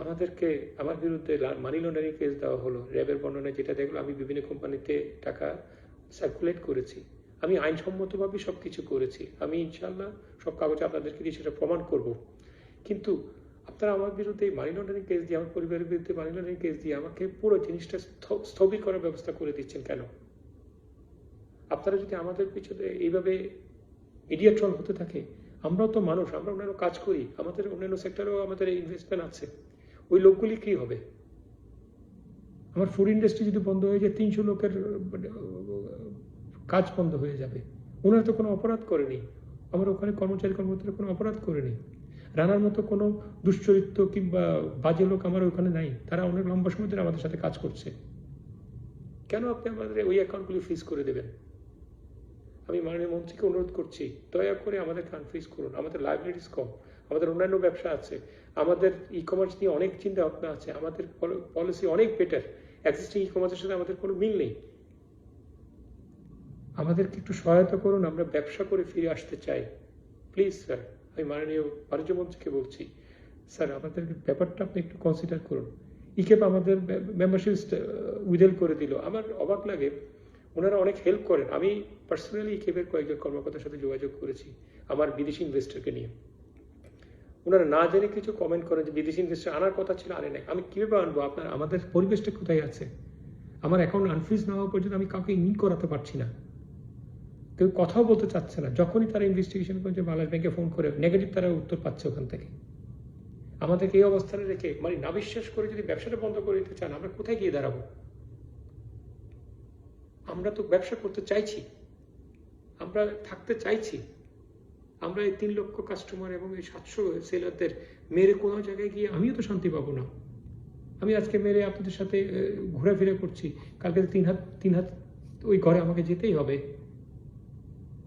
আমাদেরকে আমার বিরুদ্ধে মানি লন্ডারিং কেস দেওয়া হলো। র্যাবের বর্ণনায় যেটা দেখলো, আমি বিভিন্ন কোম্পানিতে টাকা সার্কুলেট করেছি, আমি আইনসম্মতভাবে সব কিছু করেছি, আমি ইনশাল্লাহ সব কাগজে আপনাদেরকে দিয়ে সেটা প্রমাণ করব। কিন্তু আপনারা আমার বিরুদ্ধে মানি লন্ডারিং কেস দিয়ে, আমার পরিবারের বিরুদ্ধে মানি লন্ডারিং কেস দিয়ে আমাকে পুরো জিনিসটা স্থগিত করার ব্যবস্থা করে দিচ্ছেন কেন? আপনারা যদি আমাদের পিছনে এইভাবে মিডিয়াট্রল হতে থাকে, আমরাও তো মানুষ, আমরা অন্যান্য কাজ করি, আমাদের অন্যান্য সেক্টরেও আমাদের ইনভেস্টমেন্ট আছে, ওই লোকগুলি কি হবে? আমার ফুড ইন্ডাস্ট্রি যদি বন্ধ হয়ে যায়, 300 লোকের কাজ বন্ধ হয়ে যাবে। ওনারা তো কোনো অপরাধ করেনি, আমার ওখানে কর্মচারীরা কোনো অপরাধ করেনি, রানার মতো কোনো দুশ্চরিত্র কিংবা বাজে লোক আমার ওখানে নাই, তারা অনেক লম্বা সময় ধরে আমাদের সাথে কাজ করছে। কেন আপনি আমাদের ওই অ্যাকাউন্টগুলি ফ্রিজ করে দেবেন? আমি মাননীয় মন্ত্রীকে অনুরোধ করছি, দয়া করে আমাদেরকে আনফ্রিজ করুন। আমাদের লাইব্রেরিজ কম, আমাদের অন্যান্য ব্যবসা আছে, আমাদের ই কমার্স নিয়ে অনেক চিন্তা ভাবনা আছে, আমাদের পলিসি অনেক বেটার, এক্সিস্টিং ই কমার্সের সাথে আমাদের কোনো মিল নেই। আমাদেরকে একটু সহায়তা করুন, আমরা ব্যবসা করে ফিরে আসতে চাই প্লিজ স্যার। আমি মাননীয় বাণিজ্য মন্ত্রীকে বলছি, স্যার আমাদের ব্যাপারটা আপনি একটু কনসিডার করুন। ইকেপ আমাদের মেম্বারশিপ উইথড্র করে দিল, আমার অবাক লাগে, ওনারা অনেক হেল্প করেন। আমি পার্সোনালি ইকেপের কয়েকজন কর্মকর্তার সাথে যোগাযোগ করেছি আমার বিদেশি ইনভেস্টরকে নিয়ে, ওনারা না জেনে কিছু কমেন্ট করেন যে বিদেশি ইনভেস্টর আনার কথা ছিল, আনে নাই। আমি কিভাবে আনবো? আপনার আমাদের পরিবেশটা কোথায় আছে? আমার অ্যাকাউন্ট আনফ্রিজ না হওয়া পর্যন্ত আমি কাউকে ইন করাতে পারছি না, কেউ কথাও বলতে চাচ্ছে না। যখনই তারা ইনভেস্টিগেশন করছে, বাংলাদেশ ব্যাংকে ফোন করে নেগেটিভ তারা উত্তর পাচ্ছে ওখান থেকে। আমাদেরকে এই অবস্থানে রেখে মানে না বিশ্বাস করে যদি ব্যবসাটা বন্ধ করে দিতে চান, আমরা কোথায় গিয়ে দাঁড়াবো? আমরা তো ব্যবসা করতে চাইছি, আমরা থাকতে চাইছি, আমরা এই 3 লক্ষ কাস্টমার এবং এই 700 সেলারদের মেরে কোনো জায়গায় গিয়ে আমিও তো শান্তি পাবো না। আমি আজকে মেরে আপনাদের সাথে ঘোরাফেরা করছি, কালকে 3 হাত ওই ঘরে আমাকে যেতেই হবে।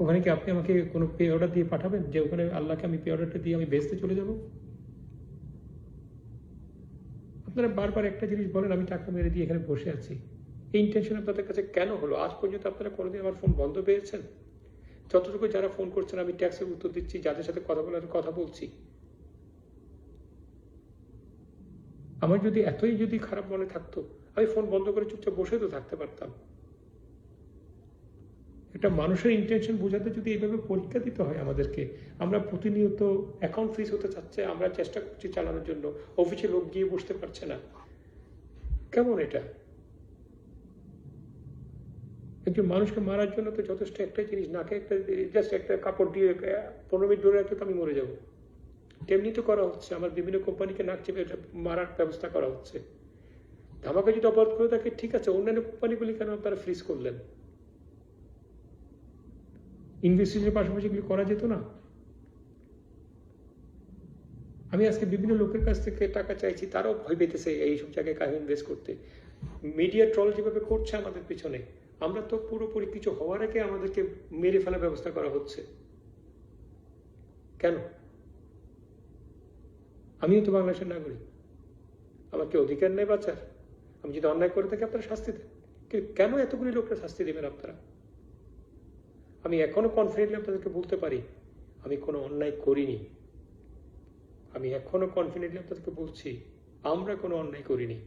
ওখানে কি আপনি আমাকে কোনো পে অর্ডার দিয়ে পাঠাবেন যে ওখানে আল্লাহকে আমি পে অর্ডারটা দিয়ে আমি বেচতে চলে যাব? আপনারা বারবার একটা জিনিস বলেন, আমি টাকা মেরে দিয়ে এখানে বসে আছি। এই ইন্টেনশন আপনাদের কাছে কেন হলো? আজ পর্যন্ত আপনারা কোনোদিন আমার ফোন বন্ধ পেয়েছেন? যতটুকু যারা ফোন করছেন আমি ট্যাক্সের উত্তর দিচ্ছি, যাদের সাথে কথা বলার কথা বলছি। আমার যদি এতই যদি খারাপ মনে থাকতো, আমি ফোন বন্ধ করে চুপচাপ বসে তো থাকতে পারতাম। একটা মানুষের ইন্টেনশন বোঝাতে যদি এইভাবে পরীক্ষা দিতে হয় আমাদেরকে, আমরা প্রতিনিয়ত অ্যাকাউন্ট ফ্রিজ হতে চাচ্ছে, আমরা চেষ্টা করছি চালানোর জন্য, অফিসে লোক গিয়ে বসতে পারছে না, কেমন এটা? একজন মানুষকে মারার জন্য তো যথেষ্ট একটাই জিনিস, নাকে একটা জাস্ট একটা কাপড় দিয়ে 15 মিনিট ধরে রাখতে তো আমি মরে যাবো। তেমনি তো করা হচ্ছে, আমার বিভিন্ন কোম্পানিকে নাক চেপে মারার ব্যবস্থা করা হচ্ছে। ধামাকা যদি অপরাধ করে থাকে ঠিক আছে, অন্যান্য কোম্পানিগুলি কেন আপনারা ফ্রিজ করলেন? ইনভেস্টিগেশনের পাশাপাশি এগুলি করা যেত না? আমি আজকে বিভিন্ন লোকের কাছ থেকে টাকা চাইছি, তারাও ভয় পেতেছে এইসব জায়গায় কাজ ইনভেস্ট করতে। মিডিয়া ট্রল যেভাবে করছে আমাদের পিছনে, আমরা তো পুরোপুরি কিছু হওয়ার আগে আমাদেরকে মেরে ফেলার ব্যবস্থা করা হচ্ছে। কেন? আমিও তো বাংলাদেশের নাগরিক, আমার কি অধিকার নেই বাঁচার? আমি যদি অন্যায় করে থাকি আপনারা শাস্তি দেন, কেন এতগুলি লোকরা শাস্তি দেবেন আপনারা? আমি এখনো কনফিডেন্টলি আপনাদেরকে বলতে পারি আমি কোনো অন্যায় করিনি। আমি এখনো কনফিডেন্টলি আপনাদেরকে বলছি আমরা কোনো অন্যায় করিনি।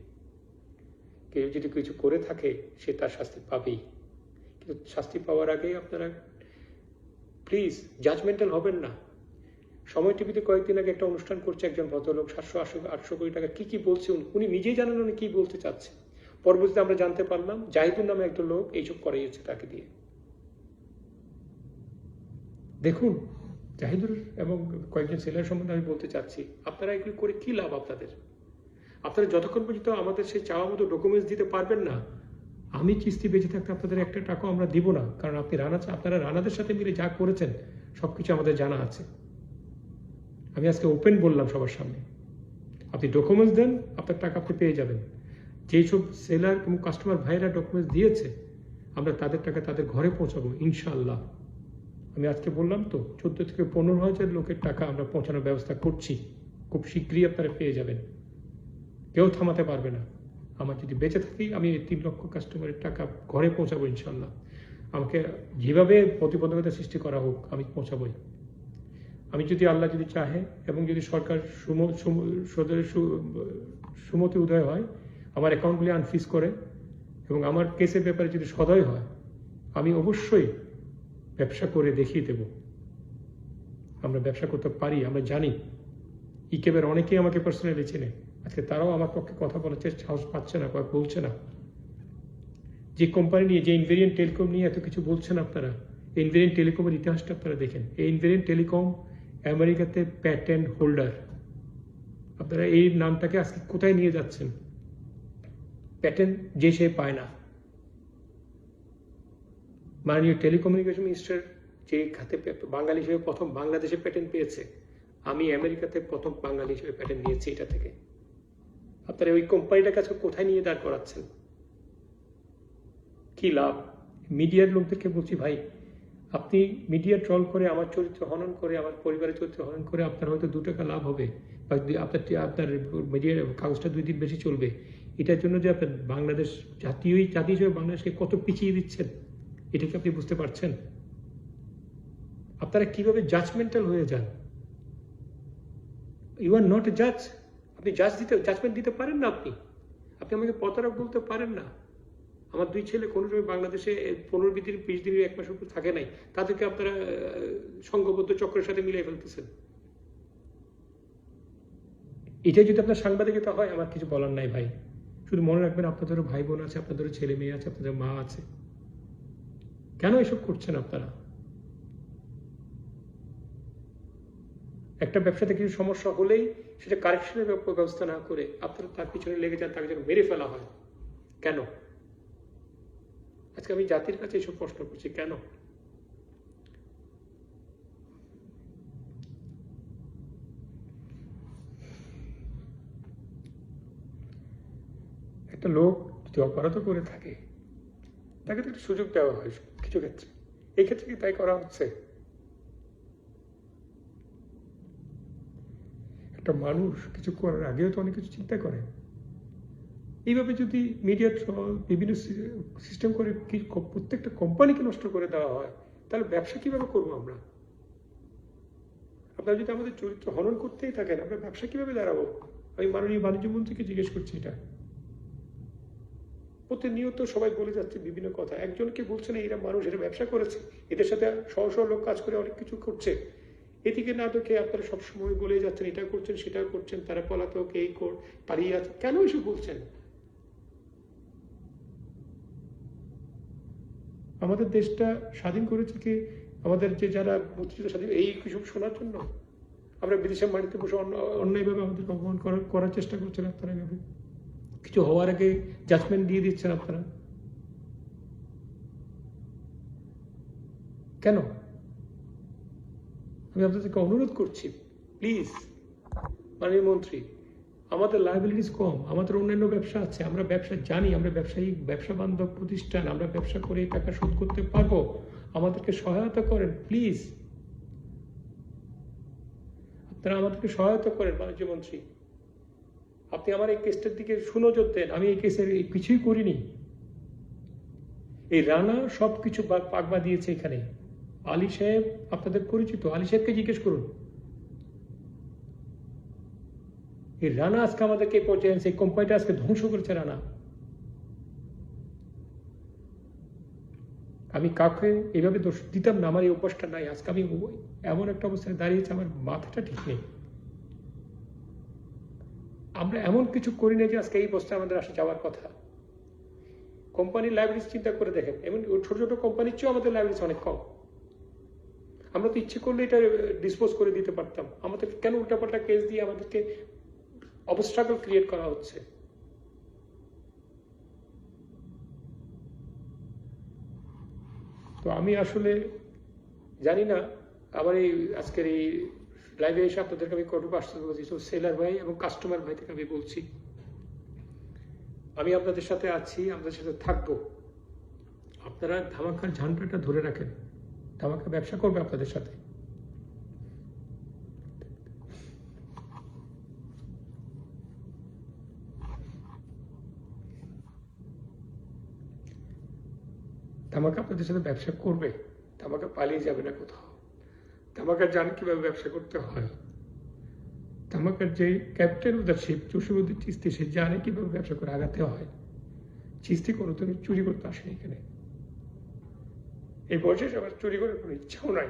কেউ যদি কিছু করে থাকে সে তার শাস্তি পাবেই, কিন্তু শাস্তি পাওয়ার আগে আপনারা প্লিজ জাজমেন্টাল হবেন না। সময় টিভিতে কয়েকদিন আগে একটা অনুষ্ঠান করছে একজন ভদ্রলোক, 700-800 কোটি টাকা কি বলছে উনি নিজেই জানেন উনি কি বলতে চাচ্ছে। পরবর্তীতে আমরা জানতে পারলাম জাহিদুর নামে একটা লোক এইসব করাইছে তাকে দিয়ে। দেখুন জাহিদুর এবং কয়েকজন সেলার সম্বন্ধে আমি বলতে চাচ্ছি, আপনারা এগুলি করে কি লাভ আপনাদের? আপনারা যতক্ষণ পর্যন্ত আমাদের সেই চাওয়া মতো ডকুমেন্টস দিতে পারবেন না, আমি চিস্তি বেঁচে থাকতে আপনাদের একটা টাকাও আমরা দিব না। কারণ আপনারা রানাদের সাথে মিলে যা করেছেন সবকিছু আমাদের জানা আছে। আমি আজকে ওপেন বললাম সবার সামনে, আপনি ডকুমেন্টস দেন, আপনার টাকা আপনি পেয়ে যাবেন। যেই সব সেলার এবং কাস্টমার ভাইরা ডকুমেন্টস দিয়েছে আমরা তাদের টাকা তাদের ঘরে পৌঁছাবো ইনশাআল্লাহ। আমি আজকে বললাম তো 14 থেকে 15,000 লোকের টাকা আমরা পৌঁছানোর ব্যবস্থা করছি, খুব শীঘ্রই আপনারা পেয়ে যাবেন। কেউ থামাতে পারবে না। আমার যদি বেঁচে থাকি আমি 3 লক্ষ কাস্টমারের টাকা ঘরে পৌঁছাবো ইনশাল্লাহ। আমাকে যেভাবে প্রতিবন্ধকতা সৃষ্টি করা হোক আমি পৌঁছাবই। আমি যদি আল্লাহ যদি চাহে এবং যদি সরকার সুমতি উদয় হয়, আমার অ্যাকাউন্টগুলি আনফ্রিজ করে এবং আমার কেসের ব্যাপারে যদি সদয় হয়, আমি অবশ্যই ব্যবসা করে দেখিয়ে দেব। আমরা ব্যবসা করতে পারি, আমরা জানি। ইকেবের অনেকেই আমাকে পার্সোনালি চেনে, আজকে তারাও আমার পক্ষে কথা বলার সাহস পাচ্ছে না, বলছে না। যে কোম্পানি নিয়ে, যে ইনভেরিয়েন্ট টেলিকম নিয়ে এত কিছু বলছেন আপনারা, ইনভেরিয়েন্ট টেলিকমের ইতিহাসটা আপনারা দেখেন। এই ইনভেরিয়েন্ট টেলিকম আমেরিকাতে প্যাটেন্ট হোল্ডার। আপনারা এই নামটাকে আজকে কোথায় নিয়ে যাচ্ছেন? প্যাটেন্ট যে সে পায় না। মাননীয় টেলিকমিউনিকেশন মিনিস্টার যে খাতে বাঙালি হিসেবে প্রথম বাংলাদেশে প্যাটেন্ট পেয়েছে, আমি আমেরিকাতে প্রথম বাঙালি হিসেবে প্যাটেন্ট নিয়েছি এটা থেকে। আপনারা ওই কোম্পানিটার কাছে কোথায় নিয়ে দাঁড় করাচ্ছেন? কি লাভ? মিডিয়ার লোকদেরকে বলছি ভাই, আপনি মিডিয়া ট্রল করে আমার চরিত্র হনন করে, আমার পরিবারের চরিত্র হনন করে আপনার হয়তো 2 টাকা লাভ হবে, বা আপনার মিডিয়ার কাগজটা 2 দিন বেশি চলবে। এটার জন্য যে আপনার বাংলাদেশ জাতি হিসেবে বাংলাদেশকে কত পিছিয়ে দিচ্ছেন, এটা কি আপনি বুঝতে পারছেন? আপনারা কিভাবে জাজমেন্টাল হয়ে যান? ইউ আর নট এ জাজ। আপনি জাজমেন্ট দিতে পারেন না। আপনি আমাকে প্রতারক বলতে পারেন না। আমার 2 ছেলে কোনো সময় বাংলাদেশে 15-20 দিন 20 দিন 1 মাস উপর থাকে নাই, তাদেরকে আপনারা সংঘবদ্ধ চক্রের সাথে মিলিয়ে ফেলতেছেন। এটাই যদি আপনার সাংবাদিকতা হয়, আমার কিছু বলার নাই ভাই। শুধু মনে রাখবেন আপনাদেরও ভাই বোন আছে, আপনাদেরও ছেলে মেয়ে আছে, আপনাদের মা আছে। কেন এসব করছেন আপনারা? একটা ব্যবসাতে কিছু সমস্যা হলেই সেটা কারেকশনের ব্যবস্থা না করে আপনারা তার পিছনে লেগে যান, তাকে যেন মেরে ফেলা হয়। কেন? আজকে আমি জাতির কাছে এসব প্রশ্ন করছি, কেন? একটা লোক যদি অপরাধ করে থাকে তাকে তো একটা সুযোগ দেওয়া হয় কিছু ক্ষেত্রে। এই ক্ষেত্রে কি তাই করা হচ্ছে? একটা মানুষ কিছু করার আগেও তো অনেক কিছু চিন্তা করে। এইভাবে যদি মিডিয়া ট্রল বিভিন্ন সিস্টেম করে প্রত্যেকটা কোম্পানিকে নষ্ট করে দেওয়া হয়, তাহলে ব্যবসা কিভাবে করবো আমরা? আপনারা যদি আমাদের চরিত্র হনন করতেই থাকেন, আমরা ব্যবসা কিভাবে দাঁড়াবো? আমি মাননীয় বাণিজ্য মন্ত্রীকে জিজ্ঞেস করছি এটা। প্রতিনিয়ত সবাই বলে যাচ্ছে বিভিন্ন কথা। একজনকে বলছে না এরা মানুষ, এরা ব্যবসা করেছে, এদের সাথে শহ লোক কাজ করে অনেক কিছু করছে। এদিকে না দেখে আপনারা সবসময় বলে যাচ্ছেন এটা করছেন সেটা করছেন, তারা পলাতক, এই পালিয়ে আছে। কেন এসব বলছেন? আমাদের দেশটা স্বাধীন করেছে কি আমাদের যে যারা মুক্তিযুদ্ধ স্বাধীন, এই কিছু শোনার জন্য? আমরা বিদেশের মাটিতে বসে অন্যায়ভাবে আমাদেরকে অপমান করার চেষ্টা করছেন আপনারা। কিছু হওয়ার আগে জাজমেন্ট দিয়ে দিচ্ছেন আপনারা কেন? আমি আপনাদেরকে অনুরোধ করছি, প্লিজ মাননীয় মন্ত্রী, আমাদের লায়াবিলিটিস কম, আমাদের অন্যান্য ব্যবসা আছে, আমরা ব্যবসা জানি, আমরা ব্যবসা বান্ধব প্রতিষ্ঠান, আমরা ব্যবসা করে টাকা শোধ করতে পারবো, আমাদেরকে সহায়তা করেন প্লিজ, আপনারা আমাদেরকে সহায়তা করেন। বাণিজ্য মন্ত্রী, আপনি আমার এই কেসটার দিকে সুনজর দেন। আমি এই কেসের কিছুই করিনি। এই রানা সবকিছু পাকবা দিয়েছে এখানে। আলী সাহেব আপনাদের পরিচিত, আলী সাহেবকে জিজ্ঞেস করুন। এই রানা আজকে আমাদেরকে এই পর্যায়ে এই কোম্পানিটা আজকে ধ্বংস করেছে রানা। আমি কাউকে এইভাবে দোষ দিতাম না, আমার এই অভ্যাসটা নাই। আজকে আমি এমন একটা অবস্থায় দাঁড়িয়েছি, আমার মাথাটা ঠিক নেই। আমরা এমন কিছু করি না যে আজকে এই অবস্থায় আমাদের আসা যাওয়ার কথা। কোম্পানির লাইব্রেরিজ চিন্তা করে দেখেন, এমন ছোট ছোট কোম্পানির চেয়েও আমাদের লাইব্রেরিজ অনেক কম। আমরা তো ইচ্ছে করলে এটা ডিসপোজ করে দিতে পারতাম। আমাদের কেন উল্টাপাল্টা কেস দিয়ে আমাদেরকে অবস্ট্রাগল ক্রিয়েট করা হচ্ছে? তো আমি আসলে জানি না, আমার এই আজকের এই লাইভে এসে আপনাদেরকে আমি কটুক আশ্বাস বলছি, সেলার ভাই এবং কাস্টমার ভাই থেকে আমি বলছি, আমি আপনাদের সাথে আছি, আপনাদের সাথে থাকবো। আপনারা ধামাকার ঝান্ডাটা ধরে রাখেন, ধামাকা ব্যবসা করবে আপনাদের সাথে। ধামাকা আপনাদের সাথে ব্যবসা করবে, ধামাকা পালিয়ে যাবে না কোথাও। ধামাকা জানে কিভাবে ব্যবসা করতে হয়। ধামাকার যে captain of the ship Jasimuddin Chishti, সে জানে কিভাবে ব্যবসা করে আগাতে হয়। চিশতি কোনোদিন চুরি করতে আসেনি এখানে। এই বয়সে আমার চুরি করার কোনো ইচ্ছাও নাই।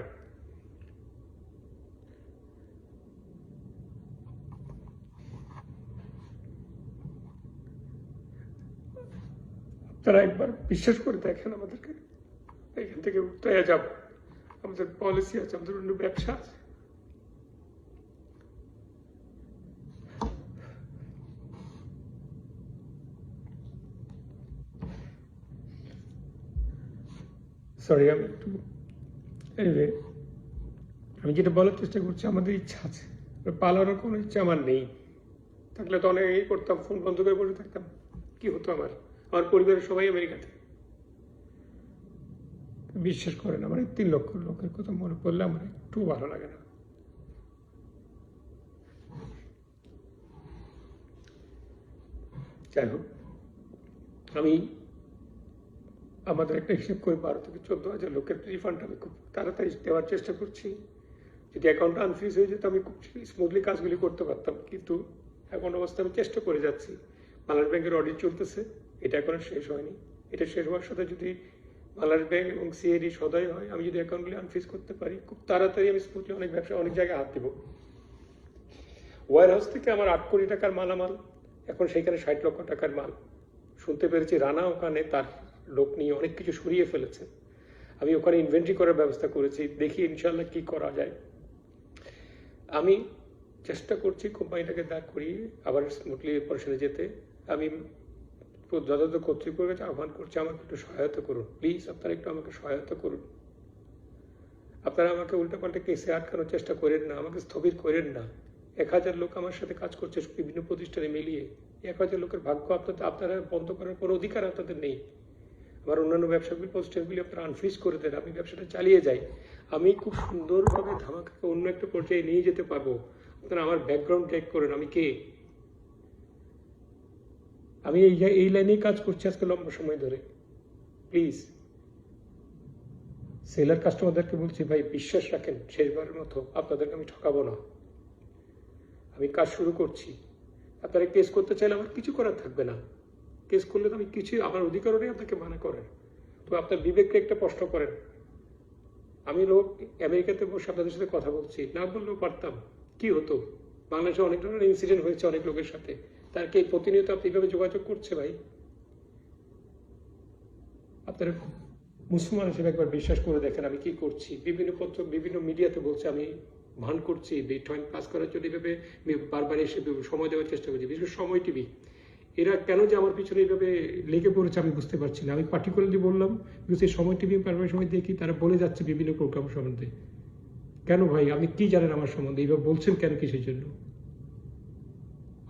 আপনারা একবার বিশ্বাস করে দেখেন আমাদেরকে, এখান থেকে উঠতে যাব। আমাদের পলিসি আছে, আমাদের অন্য ব্যবসা আছে। সরি, আমি একটু এনিওয়ে, আমি যেটা বলার চেষ্টা করছি, আমাদের ইচ্ছা আছে, পালানোর কোনো ইচ্ছা আমার নেই। থাকলে তো অনেক এই করতাম, ফোন বন্ধ করে বসে থাকতাম। কি হতো আমার পরিবারের সবাই আমেরিকাতে। বিশ্বাস করেন, আমার 3 লক্ষ লোকের কথা মনে পড়লে আমার একটু ভালো লাগে না। যাই হোক, আমি আমাদের একটা হিসেব করে 12 থেকে 14,000 লোকের রিফান্ড আমি খুব তাড়াতাড়ি দেওয়ার চেষ্টা করছি। যদি অ্যাকাউন্টটা আনফ্রিজ হয়ে যেত, আমি খুব স্মুথলি কাজগুলি করতে পারতাম। কিন্তু এখন অবস্থা আমি চেষ্টা করে যাচ্ছি। বাংলাদেশ ব্যাংকের অডিট চলতেছে, এটা এখনো শেষ হয়নি। এটা শেষ হওয়ার সাথে যদি বাংলাদেশ ব্যাংক এবং সিআইডি সদয় হয়, আমি যদি অ্যাকাউন্টগুলি আনফ্রিজ করতে পারি, খুব তাড়াতাড়ি আমি স্মুথলি অনেক ব্যবসা অনেক জায়গায় হাত দিব। ওয়ার হাউস থেকে আমার 8 কোটি টাকার মালামাল, এখন সেখানে 60 লক্ষ টাকার মাল। শুনতে পেরেছি রানা ওখানে তার লোক নিয়ে অনেক কিছু সরিয়ে ফেলেছে। আমি ওখানে ইনভেন্টরি করার ব্যবস্থা করেছি, দেখি ইনশাল্লাহ কি করা যায়। আমি চেষ্টা করছি কোম্পানিটাকে দাঁড় করিয়ে আবার স্মুথলি অপারেশনে যেতে। আমি যথাযথ কর্তৃপক্ষের কাছে আহ্বান করছি, আমাকে একটু সহায়তা করুন প্লিজ। আপনারা একটু আমাকে সহায়তা করুন। আপনারা আমাকে উল্টাপাল্টা কেসে আটকানোর চেষ্টা করেন না, আমাকে স্থবির করেন না। 1000 লোক আমার সাথে কাজ করছে বিভিন্ন প্রতিষ্ঠানে মিলিয়ে। 1000 লোকের ভাগ্য আপনারা বন্ধ করার কোনো অধিকার আপনাদের নেই। আমার অন্যান্য ব্যবসাগুলি প্রতিষ্ঠানগুলি আপনারা আনফ্রিজ করে দেন, আমি ব্যবসাটা চালিয়ে যাই। আমি খুব সুন্দরভাবে ধামাকাকে অন্য একটা পর্যায়ে নিয়ে যেতে পারবো। আপনারা আমার ব্যাকগ্রাউন্ড চেক করেন, আমি কে। আমি এই লাইনেই কাজ করছি আজকে লম্বা সময় ধরে। প্লিজ সেলার কাস্টমারদেরকে বলছি, ভাই বিশ্বাস রাখেন, শেষবারের মতো আপনাদেরকে আমি ঠকাবো না। আমি কাজ শুরু করছি। আপনারা কেস করতে চাইলে আমার কিছু করার থাকবে না। কেস করলে তো আমি কিছু, আমার অধিকারও নেই আপনাকে মানা করেন। তো আপনার বিবেককে একটা প্রশ্ন করেন। আমি লোক আমেরিকাতে বসে আপনাদের সাথে কথা বলছি, না বললেও পারতাম, কি হতো? বাংলাদেশে অনেক ধরনের ইনসিডেন্ট হয়েছে অনেক লোকের সাথে, তারকে প্রতিনিয়ত আপনি এইভাবে যোগাযোগ করছে। ভাই আপনারা মুসলমান হিসেবে একবার বিশ্বাস করে দেখেন আমি কি করছি। বিভিন্ন পত্র বিভিন্ন মিডিয়াতে বলছে আমি ভান করছি, বিটকয়েন পাস করার জন্য এইভাবে বারবার এসে সময় দেওয়ার চেষ্টা করছি, বিশেষ সময় টিভি। এরা কেন যে আমার পিছনে এইভাবে লেগে পড়েছে আমি বুঝতে পারছি না। আমি পার্টিকুলারলি বললাম বিকজ এই সময় টিভি পারবার সময় দেখি তারা বলে যাচ্ছে বিভিন্ন প্রোগ্রাম সম্বন্ধে। কেন ভাই, আপনি কি জানেন আমার সম্বন্ধে, এইভাবে বলছেন কেন, কিসের জন্য?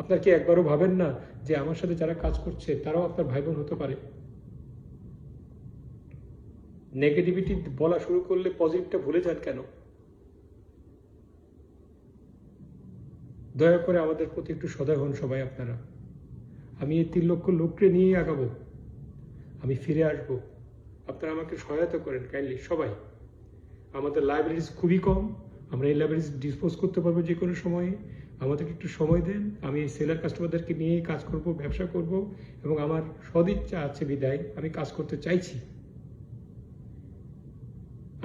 আপনার কি একবারও ভাবেন না যে আমার সাথে যারা কাজ করছে তারাও আপনার ভাই বোন হতে পারে? নেগেটিভিটি বলা শুরু করলে পজিটিভটা ভুলে যান কেন? দয়া করে আমাদের প্রতি একটু সদয় হন সবাই আপনারা। আমি এই 3 লক্ষ লোককে নিয়েই আগাবো, আমি ফিরে আসব। আপনারা আমাকে সহায়তা করেন কাইন্ডলি সবাই। আমাদের লাইব্রেরিজ খুবই কম, আমরা এই লাইব্রেরিজ ডিসপোজ করতে পারবো যে কোনো সময়ে। আমাদেরকে একটু সময় দেন, আমি এই সেলার কাস্টমারদেরকে নিয়েই কাজ করব, ব্যবসা করব, এবং আমার সদিচ্ছা আছে বিদায় আমি কাজ করতে চাইছি।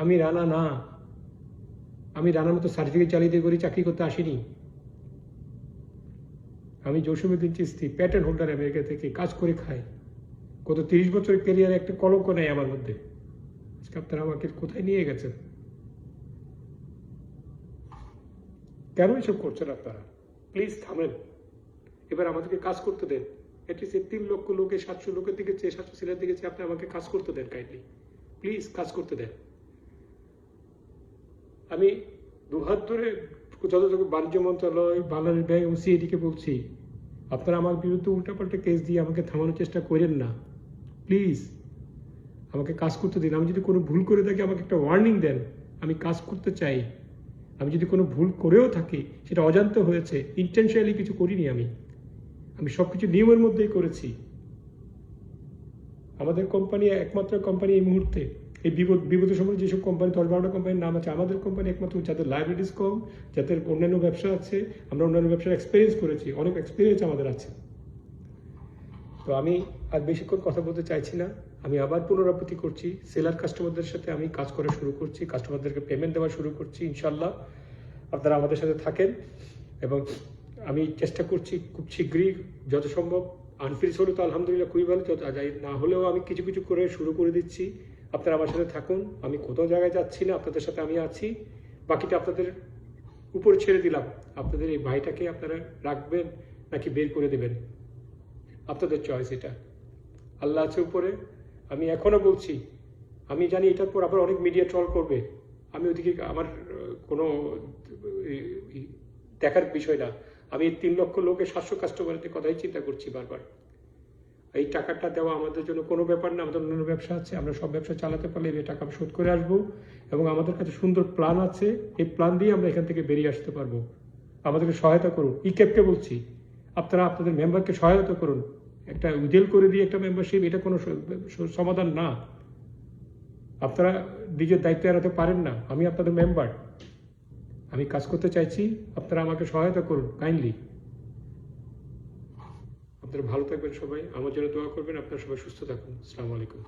আমি রানা না, আমি রানার মতো সার্টিফিকেট চালিয়ে দিয়ে করে চাকরি করতে আসিনি। আমি Jasimuddin Chishti, patent holder, America থেকে কাজ করে খাই। গত 30 বছরের ক্যারিয়ারে একটা কলঙ্ক নেই আমার মধ্যে। আজকে আপনারা আমাকে কোথায় নিয়ে গেছেন? কেন এসব করছেন আপনারা? প্লিজ থামেন, এবার আমাদেরকে কাজ করতে দেন। এটলিস্ট 3 লক্ষ লোকে 700 লোকের দিকে চেয়ে, 700 ছেলের দিকে চেয়ে আপনি আমাকে কাজ করতে দেন কাইন্ডলি, প্লিজ কাজ করতে দেন। আমি দুহাত ধরে যতটুকু বাণিজ্য মন্ত্রণালয়, বাংলাদেশ ব্যাংক এবং সিআইডিকে বলছি, আপনারা আমার বিরুদ্ধে উল্টাপাল্টা কেস দিয়ে আমাকে থামানোর চেষ্টা করেন না, প্লিজ আমাকে কাজ করতে দিন। আমি যদি কোনো ভুল করে থাকি আমাকে একটা ওয়ার্নিং দেন, আমি কাজ করতে চাই। আমি যদি কোনো ভুল করেও থাকি সেটা অজান্তে হয়েছে, ইন্টেনশনালি কিছু করিনি। আমি সব কিছু নিয়মের মধ্যেই করেছি। আমাদের কোম্পানি একমাত্র কোম্পানি এই মুহূর্তে, এই বিগত সময় যেসব কোম্পানি 10-12টা কোম্পানির নাম আছে, আমাদের কোম্পানি একমাত্র যাদের লাইবিলিটিস কম, যাদের অন্যান্য ব্যবসা আছে। আমরা অন্যান্য ব্যবসার এক্সপিরিয়েন্স করেছি, অনেক এক্সপিরিয়েন্স আমাদের আছে। তো আমি আর বেশিক্ষণ কথা বলতে চাইছি না। আমি আবার পুনরাবৃত্তি করছি, সেলার কাস্টমারদের সাথে আমি কাজ করা শুরু করছি, কাস্টমারদেরকে পেমেন্ট দেওয়া শুরু করছি। ইনশাল্লাহ আপনারা আমাদের সাথে থাকেন, এবং আমি চেষ্টা করছি খুব শীঘ্রই যত সম্ভব। আনফিনিশ হলে তো আলহামদুলিল্লাহ খুবই ভালো, না হলেও আমি কিছু কিছু করে শুরু করে দিচ্ছি। আপনারা আমার সাথে থাকুন, আমি কোথাও জায়গায় যাচ্ছি না, আপনাদের সাথে আমি আছি। বাকিটা আপনাদের উপরে ছেড়ে দিলাম। আপনাদের এই ভাইটাকে আপনারা রাখবেন নাকি বের করে দেবেন, আপনাদের চয়েস এটা। আল্লাহ আছে উপরে। আমি এখনো বলছি, আমি জানি এটার পর আবার অনেক মিডিয়া ট্রল করবে, আমি ওদিকে আমার কোনো দেখার বিষয় না। আমি 3 লক্ষ লোকের 700 কাস্টমারের কথাই চিন্তা করছি বারবার। এই টাকাটা দেওয়া আমাদের জন্য কোনো ব্যাপার না, আমাদের অন্যান্য ব্যবসা আছে, আমরা সব ব্যবসা চালাতে পারলে এই টাকা আমি শোধ করে আসবো, এবং আমাদের কাছে সুন্দর প্ল্যান আছে। এই প্ল্যান দিয়ে আমরা এখান থেকে বেরিয়ে আসতে পারবো। আমাদেরকে সহায়তা করুন। ইকেপকে বলছি, আপনারা আপনাদের মেম্বারকে সহায়তা করুন। একটা উইথড্রল করে দিয়ে একটা মেম্বারশিপ, এটা কোনো সমাধান না। আপনারা নিজের দায়িত্ব এড়াতে পারেন না। আমি আপনাদের মেম্বার, আমি কাজ করতে চাইছি, আপনারা আমাকে সহায়তা করুন কাইন্ডলি। আপনারা ভালো থাকবেন সবাই, আমার জন্য দোয়া করবেন। আপনারা সবাই সুস্থ থাকুন। আসসালামু আলাইকুম।